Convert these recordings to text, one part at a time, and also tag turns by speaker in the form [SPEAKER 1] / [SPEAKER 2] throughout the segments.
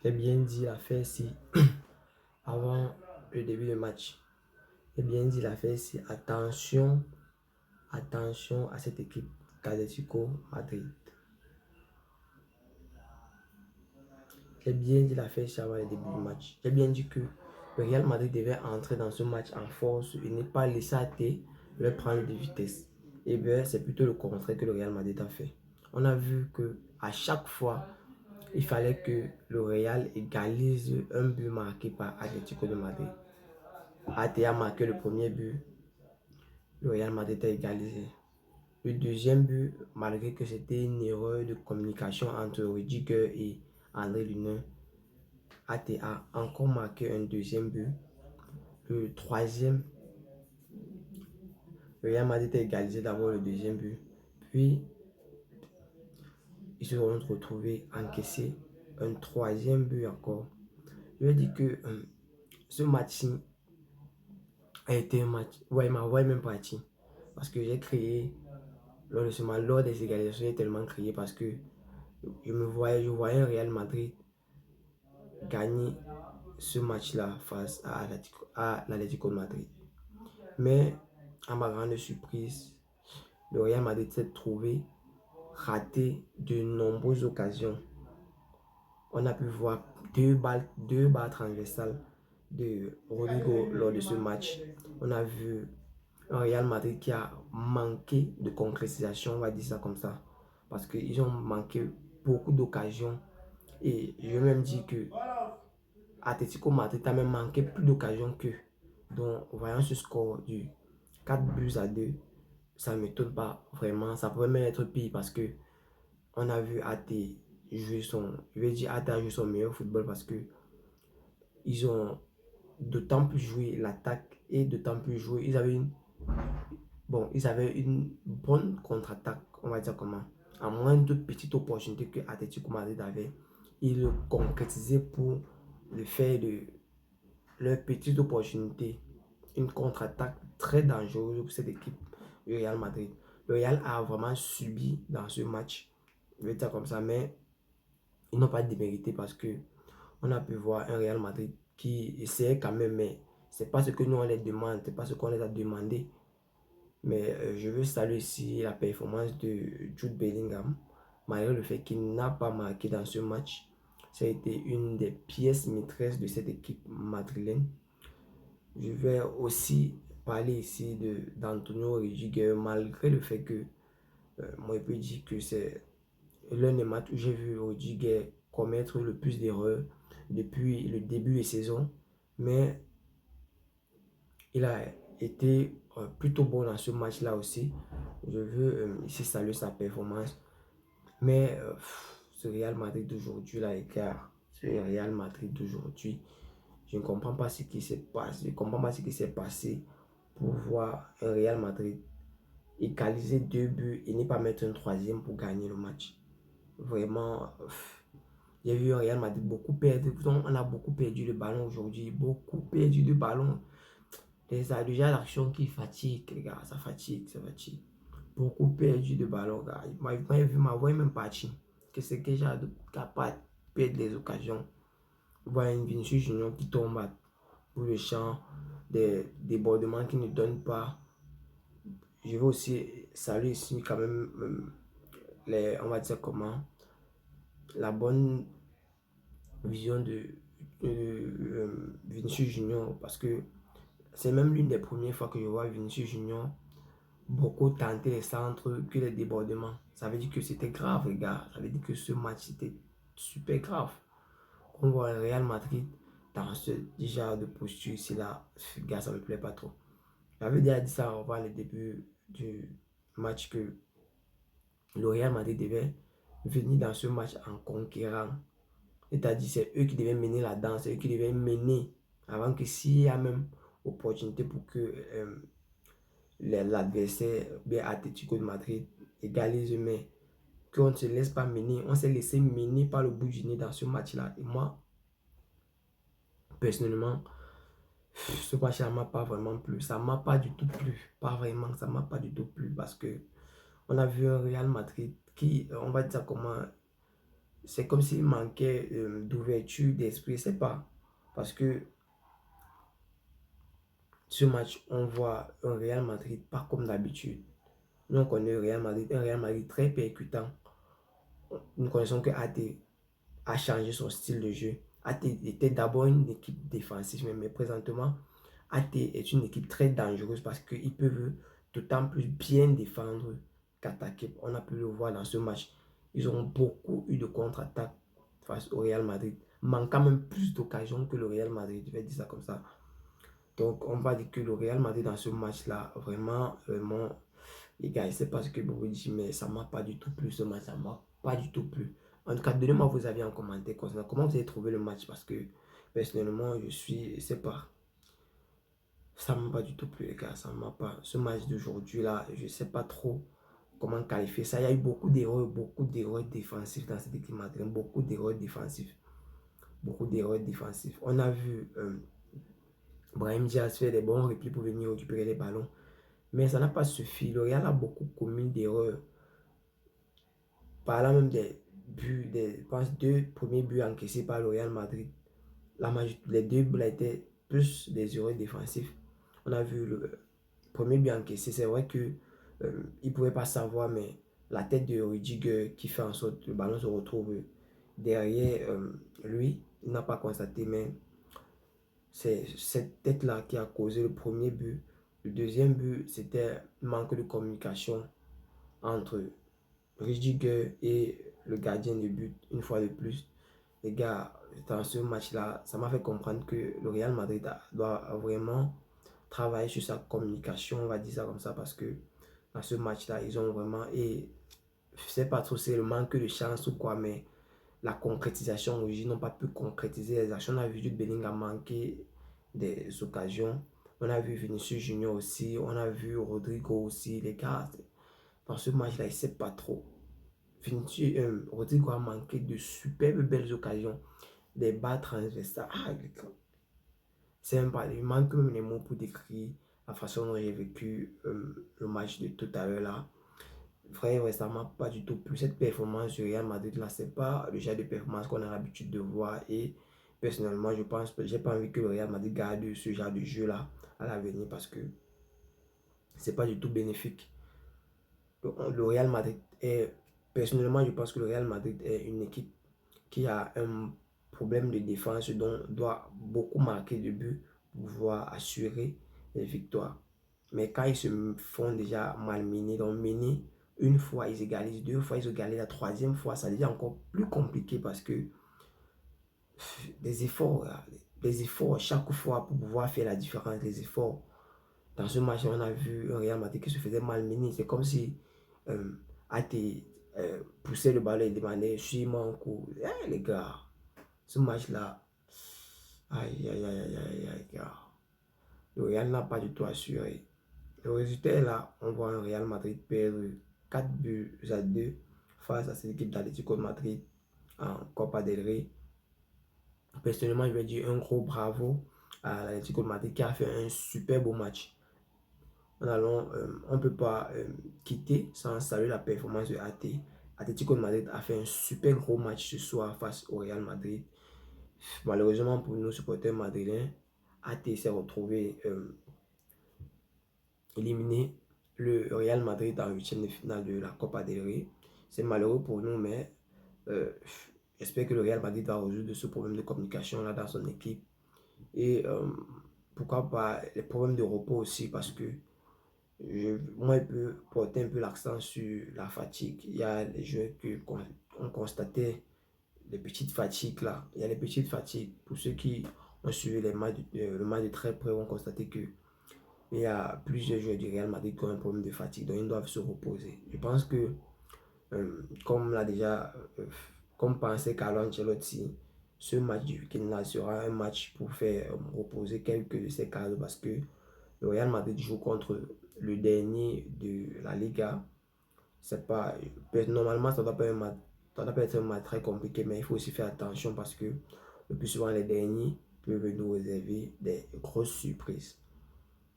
[SPEAKER 1] J'ai bien dit l'affaire ici avant le début du match. J'ai bien dit l'affaire ici. Attention, attention à cette équipe d'Atlético Madrid. J'ai bien dit l'affaire ici avant le début du match. J'ai bien dit que le Real Madrid devait entrer dans ce match en force et ne pas laisser AT leur prendre de vitesse. Et bien, c'est plutôt le contraire que le Real Madrid a fait. On a vu que à chaque fois, il fallait que le Real égalise un but marqué par Atlético de Madrid. AT a marqué le premier but, le Real Madrid a égalisé. Le deuxième but, malgré que c'était une erreur de communication entre Rudiger et André Lunin, AT a encore marqué un deuxième but. Le troisième, le Real Madrid a égalisé d'abord le deuxième but. Puis, ils se sont retrouvés encaissés un troisième but encore. Je veux dire que ce match-ci a été un match. Ouais, il m'a même parti. Parce que j'ai créé, lors de ce match, lors des égalisations, j'ai tellement crié parce que je voyais un Real Madrid gagner ce match-là face à l'Atlético de Madrid. Mais, à ma grande surprise, le Real Madrid s'est trouvé raté de nombreuses occasions. On a pu voir deux balles transversales de Rodrigo lors de ce match. On a vu un Real Madrid qui a manqué de concrétisation, on va dire ça comme ça. Parce qu'ils ont manqué beaucoup d'occasions. Et je vais même dire que Atlético Madrid a même manqué plus d'occasions qu'eux. Donc, voyant ce score du 4 buts à 2, ça ne m'étonne pas vraiment. Ça pourrait même être pire parce que on a vu AT jouer je vais dire AT a joué son meilleur football parce que ils ont d'autant plus joué l'attaque et d'autant plus joué. Ils avaient une bonne contre-attaque, on va dire comment. À moins de petites opportunités que Atlético Madrid avait, ils le concrétisaient pour le faire de leur petite opportunité. Une contre-attaque très dangereuse pour cette équipe du Real Madrid. Le Real a vraiment subi dans ce match, je vais dire comme ça, mais ils n'ont pas démérité parce que on a pu voir un Real Madrid qui essayait quand même, mais c'est pas ce que nous on les demande, c'est pas ce qu'on les a demandé. Mais je veux saluer ici la performance de Jude Bellingham, malgré le fait qu'il n'a pas marqué dans ce match. Ça a été une des pièces maîtresses de cette équipe madrilène. Je vais aussi parler ici d'Antonio Rudiger, malgré le fait que moi je peux dire que c'est l'un des matchs où j'ai vu Rudiger commettre le plus d'erreurs depuis le début de saison. Mais il a été plutôt bon dans ce match-là aussi. Je veux ici saluer sa performance. Mais ce Real Madrid d'aujourd'hui, là, les gars, ce Real Madrid d'aujourd'hui, je ne comprends pas ce qui s'est passé. Je ne comprends pas ce qui s'est passé pour voir un Real Madrid égaliser deux buts et ne pas mettre un troisième pour gagner le match. Vraiment, j'ai vu un Real Madrid beaucoup perdre. On a beaucoup perdu le ballon aujourd'hui. Beaucoup perdu le ballon. Déjà l'action qui fatigue, les gars. Ça fatigue, ça fatigue. Beaucoup perdu de ballon, gars. Moi, j'ai vu ma voix même partie. Que c'est que j'ai capable de perdre les occasions. Voilà une Vinicius Junior qui tombe pour le champ. Des débordements qui ne donnent pas. Je vais aussi saluer ici quand même on va dire comment, la bonne vision de Vinicius Junior parce que c'est même l'une des premières fois que je vois Vinicius Junior beaucoup tenter les centres que les débordements. Ça veut dire que c'était grave, les gars. Ça veut dire que ce match c'était super grave. On voit le Real Madrid dans ce genre de posture ici là, gars, ça me plaît pas trop. J'avais déjà dit ça avant le début du match que le Real Madrid devait venir dans ce match en conquérant. C'est-à-dire c'est eux qui devaient mener la danse, c'est eux qui devaient mener avant que s'il y a même opportunité pour que l'adversaire, bien Atlético de Madrid, égalise, mais qu'on ne se laisse pas mener. On s'est laissé mener par le bout du nez dans ce match-là. Et moi, personnellement, ce match-là m'a pas vraiment plu. Ça m'a pas du tout plu. Pas vraiment, ça m'a pas du tout plu parce que on a vu un Real Madrid qui, on va dire comment, c'est comme s'il manquait d'ouverture d'esprit, c'est pas. Parce que ce match, on voit un Real Madrid pas comme d'habitude. Nous, on connaît le Real Madrid, un Real Madrid très percutant. Nous connaissons que AT a changé son style de jeu. AT était d'abord une équipe défensive, mais présentement, AT est une équipe très dangereuse parce qu'ils peuvent d'autant plus bien défendre qu'attaquer. On a pu le voir dans ce match. Ils ont beaucoup eu de contre-attaques face au Real Madrid, manquant même plus d'occasions que le Real Madrid. Je vais dire ça comme ça. Donc, on va dire que le Real Madrid dans ce match-là, vraiment, les gars, je ne sais pas ce que vous dites, mais ça ne m'a pas du tout plu ce match. Ça ne m'a pas du tout plu. En tout cas, donnez-moi vos avis en commentaire concernant comment vous avez trouvé le match parce que personnellement, je sais pas. Ça ne m'a pas du tout plu, les gars. Ça ne m'a pas. Ce match d'aujourd'hui, là, je ne sais pas trop comment qualifier ça. Il y a eu beaucoup d'erreurs défensives dans cette équipe madrilène. Beaucoup d'erreurs défensives. Beaucoup d'erreurs défensives. On a vu Brahim Diaz faire des bons replis pour venir récupérer les ballons. Mais ça n'a pas suffi. Le Real a beaucoup commis d'erreurs. Par là même des buts, je pense, deux premiers buts encaissés par le Real Madrid. Les deux buts étaient plus des erreurs défensives. On a vu le premier but encaissé. C'est vrai que il ne pouvait pas savoir, mais la tête de Rudiger qui fait en sorte que le ballon se retrouve derrière lui. Il n'a pas constaté, mais c'est cette tête-là qui a causé le premier but. Le deuxième but, c'était manque de communication entre Rudiger et le gardien de but, une fois de plus. Les gars, dans ce match-là, ça m'a fait comprendre que le Real Madrid doit vraiment travailler sur sa communication, on va dire ça comme ça, parce que dans ce match-là, ils ont vraiment, et je sais pas trop si c'est le manque de chance ou quoi, mais la concrétisation, ils n'ont pas pu concrétiser les actions. On a vu Jude Bellingham manquer des occasions. On a vu Vinicius Junior aussi. On a vu Rodrigo aussi. Les gars, dans ce match-là, il ne sait pas trop. Rodrigo a manqué de superbes belles occasions. Des balles transversales. Ah, c'est même pas. Il manque même les mots pour décrire la façon dont j'ai vécu le match de tout à l'heure là. Frère, ouais, ça m'a pas du tout plu. Cette performance du Real Madrid là, c'est pas le genre de performance qu'on a l'habitude de voir. Et personnellement, je pense que j'ai pas envie que le Real Madrid garde ce genre de jeu là à l'avenir parce que c'est pas du tout bénéfique. Le Real Madrid est, personnellement, je pense que le Real Madrid est une équipe qui a un problème de défense dont doit beaucoup marquer de buts pour pouvoir assurer les victoires. Mais quand ils se font déjà malmener, donc mener une fois, ils égalisent deux fois, ils égalisent la troisième fois, ça devient encore plus compliqué parce que des efforts chaque fois pour pouvoir faire la différence, des efforts. Dans ce match, on a vu un Real Madrid qui se faisait malmener. C'est comme si AT poussait le ballon et demandait suis-moi un coup. Eh, les gars, ce match-là, aïe, aïe, aïe, aïe, aïe, aïe, gars. Le Real n'a pas du tout assuré. Le résultat est là. On voit un Real Madrid perdre 4 buts à 2 face à cette équipe d'Atlético de Madrid en Copa del Rey. Personnellement, je vais dire un gros bravo à l'Atlético de Madrid qui a fait un super beau match. On ne peut pas quitter sans saluer la performance de AT. Atlético de Madrid a fait un super gros match ce soir face au Real Madrid. Malheureusement pour nous, supporters madrilènes, AT s'est retrouvé éliminé le Real Madrid en huitième de finale de la Copa del Rey. C'est malheureux pour nous, mais j'espère que le Real Madrid va résoudre ce problème de communication là dans son équipe. Et pourquoi pas les problèmes de repos aussi, parce que moi, je peux porter un peu l'accent sur la fatigue. Il y a les joueurs qui ont constaté les petites fatigues là. Il y a les petites fatigues. Pour ceux qui ont suivi le match de très près, ont constaté que il y a plusieurs joueurs du Real Madrid qui ont un problème de fatigue, donc ils doivent se reposer. Je pense que, comme l'a déjà, comme pensait Carlo Ancelotti, ce match du week-end-là sera un match pour faire reposer quelques de ces cadres parce que le Real Madrid joue contre le dernier de la Liga. C'est pas, normalement, ça doit pas être un match très compliqué, mais il faut aussi faire attention parce que le plus souvent, les derniers peuvent nous réserver des grosses surprises.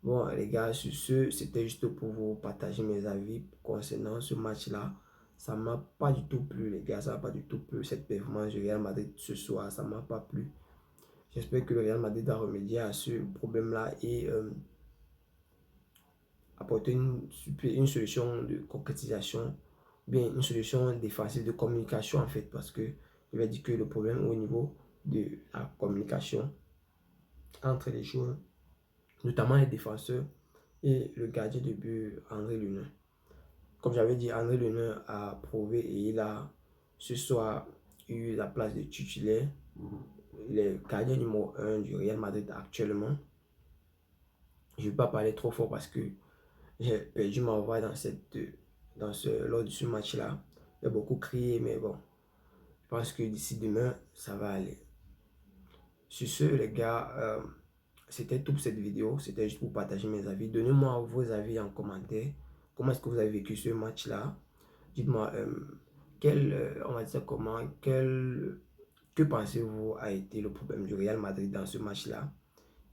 [SPEAKER 1] Bon, les gars, sur ce, c'était juste pour vous partager mes avis concernant ce match-là. ça m'a pas du tout plu, les gars. Ça m'a pas du tout plu. Cette performance du Real Madrid ce soir, ça m'a pas plu. J'espère que le Real Madrid va remédier à ce problème-là et apporter une solution de concrétisation, bien une solution défensive de communication en fait, parce que je vais dire que le problème au niveau de la communication entre les joueurs, notamment les défenseurs et le gardien de but André Lunin. Comme j'avais dit, André Lunin a prouvé et il a ce soir eu la place de titulaire, le gardien numéro 1 du Real Madrid actuellement. Je ne vais pas parler trop fort parce que j'ai perdu ma voix lors de ce match-là. J'ai beaucoup crié, mais bon, je pense que d'ici demain, ça va aller. Sur ce, les gars, c'était tout pour cette vidéo. C'était juste pour partager mes avis. Donnez-moi vos avis en commentaire. Comment est-ce que vous avez vécu ce match-là? Dites-moi, on va dire comment, que pensez-vous a été le problème du Real Madrid dans ce match-là?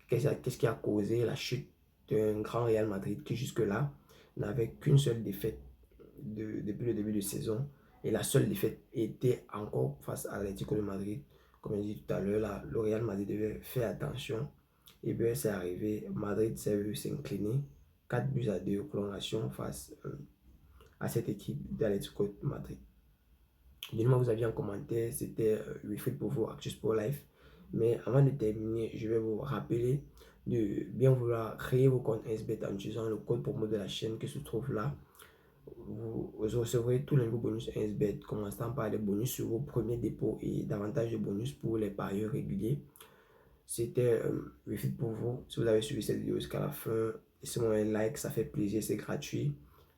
[SPEAKER 1] Qu'est-ce qui a causé la chute d'un grand Real Madrid qui jusque-là n'avait qu'une seule défaite depuis le début de saison. Et la seule défaite était encore face à l'Atlético de Madrid. Comme je dit tout à l'heure, le Real Madrid devait faire attention. Et bien, c'est arrivé. Madrid s'est vu s'incliner 4-2 au prolongation face à cette équipe d'Atlético de Madrid. Dites-moi vous aviez en commentaire. C'était Wilfried pour vous, Actu Sport Life. Mais avant de terminer, je vais vous rappeler de bien vouloir créer vos comptes SBET en utilisant le code promo de la chaîne qui se trouve là. Vous recevrez tous les nouveaux bonus SBET, commençant par les bonus sur vos premiers dépôts et davantage de bonus pour les parieurs réguliers. C'était Wilfried pour vous. Si vous avez suivi cette vidéo jusqu'à la fin, laissez-moi un like, ça fait plaisir, c'est gratuit.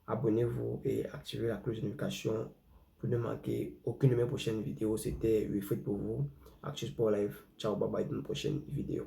[SPEAKER 1] Abonnez-vous et activez la cloche de notification pour ne manquer aucune de mes prochaines vidéos. C'était Wilfried pour vous, Actu Sport Live. Ciao, bye bye, dans une prochaine vidéo.